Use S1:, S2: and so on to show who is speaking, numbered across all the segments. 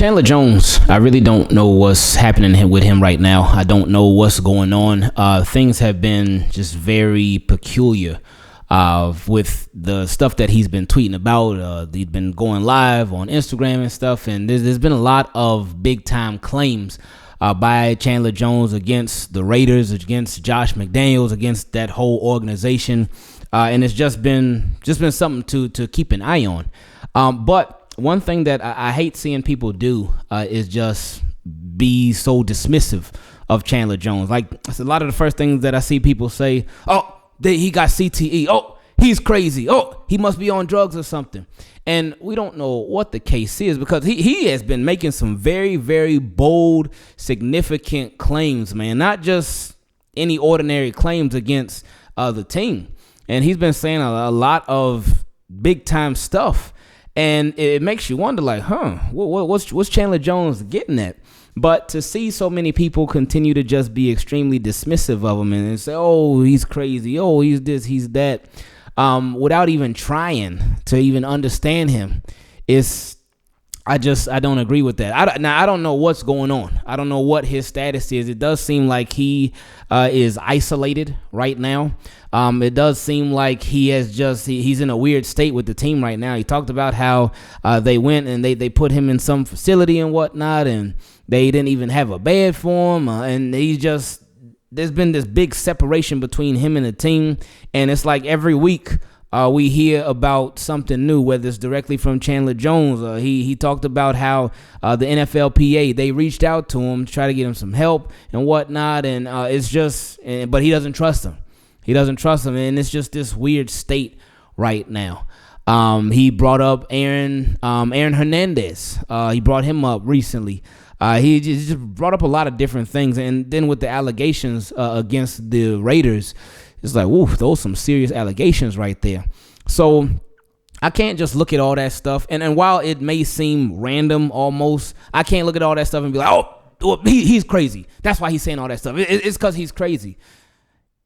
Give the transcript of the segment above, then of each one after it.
S1: Chandler Jones, I really don't know what's happening with him right now. I don't know what's going on. Things have been just very peculiar with the stuff that he's been tweeting about. He's been going live on Instagram and stuff, and there's been a lot of big-time claims by Chandler Jones against the Raiders, against Josh McDaniels, against that whole organization, and it's just been something to keep an eye on. But one thing that I hate seeing people do is just be so dismissive of Chandler Jones. Like, it's a lot of the first things that I see people say, he got CTE. Oh, he's crazy. Oh, he must be on drugs or something. And we don't know what the case is because he has been making some very, very bold, significant claims, man. Not just any ordinary claims against the team. And he's been saying a lot of big-time stuff. And it makes you wonder, like, what's Chandler Jones getting at? But to see so many people continue to just be extremely dismissive of him and say, oh, he's crazy, oh, he's this, he's that, without even trying to even understand him, I don't agree with that. I don't know what's going on. I don't know what his status is. It does seem like he is isolated right now. It does seem like he's in a weird state with the team right now. He talked about how they went and they put him in some facility and whatnot, and they didn't even have a bed for him. And there's been this big separation between him and the team, and it's like every week we hear about something new, whether it's directly from Chandler Jones. He talked about how the NFLPA, they reached out to him to try to get him some help and whatnot, and but he doesn't trust them. He doesn't trust them, and it's just this weird state right now. He brought up Aaron Hernandez. He brought him up recently. He just brought up a lot of different things, and then with the allegations against the Raiders, it's like, woo, those some serious allegations right there. So I can't just look at all that stuff. And while it may seem random almost, I can't look at all that stuff and be like, he's crazy. That's why he's saying all that stuff. It's because he's crazy.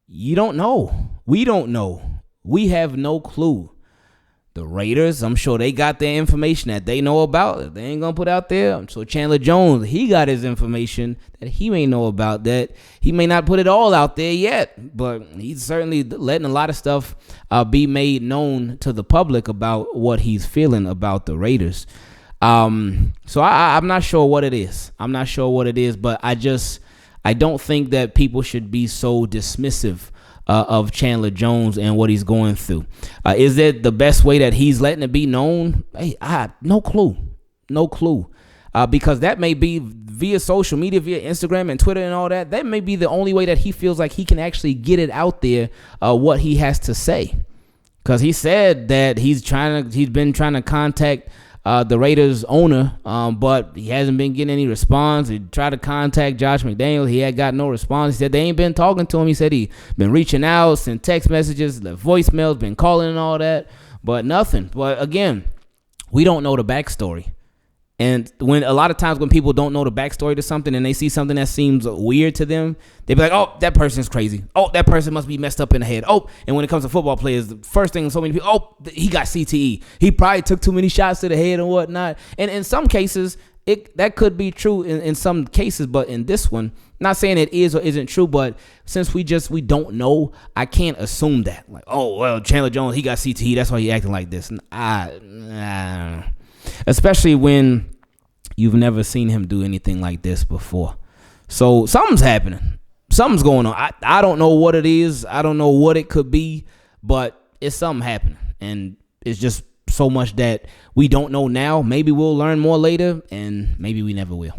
S1: You don't know. We don't know. We have no clue. The Raiders, I'm sure they got their information that they know about that they ain't going to put out there. So Chandler Jones, he got his information that he may know about that. He may not put it all out there yet, but he's certainly letting a lot of stuff be made known to the public about what he's feeling about the Raiders. So I'm not sure what it is. But I don't think that people should be so dismissive of Chandler Jones and what he's going through. Is it the best way that he's letting it be known? Hey, no clue. Because that may be via social media, via Instagram and Twitter and all that. That may be the only way that he feels like he can actually get it out there, what he has to say. Because he said that he's been trying to contact the Raiders owner, but he hasn't been getting any response. He tried to contact Josh McDaniels. He had got no response. He said they ain't been talking to him. He said he been reaching out, sent text messages, left voicemails, been calling and all that, but nothing. But again, we don't know the backstory. And when a lot of times when people don't know the backstory to something and they see something that seems weird to them, they be like, oh, that person's crazy. Oh, that person must be messed up in the head. Oh, and when it comes to football players, the first thing so many people, oh, he got CTE. He probably took too many shots to the head and whatnot. And in some cases, that could be true in some cases, but in this one, not saying it is or isn't true, but since we don't know, I can't assume that. Like, oh, well, Chandler Jones, he got CTE. That's why he acting like this. Especially when you've never seen him do anything like this before. So something's happening. Something's going on. I don't know what it is. I don't know what it could be, but it's something happening. And it's just so much that we don't know now. Maybe we'll learn more later, and maybe we never will.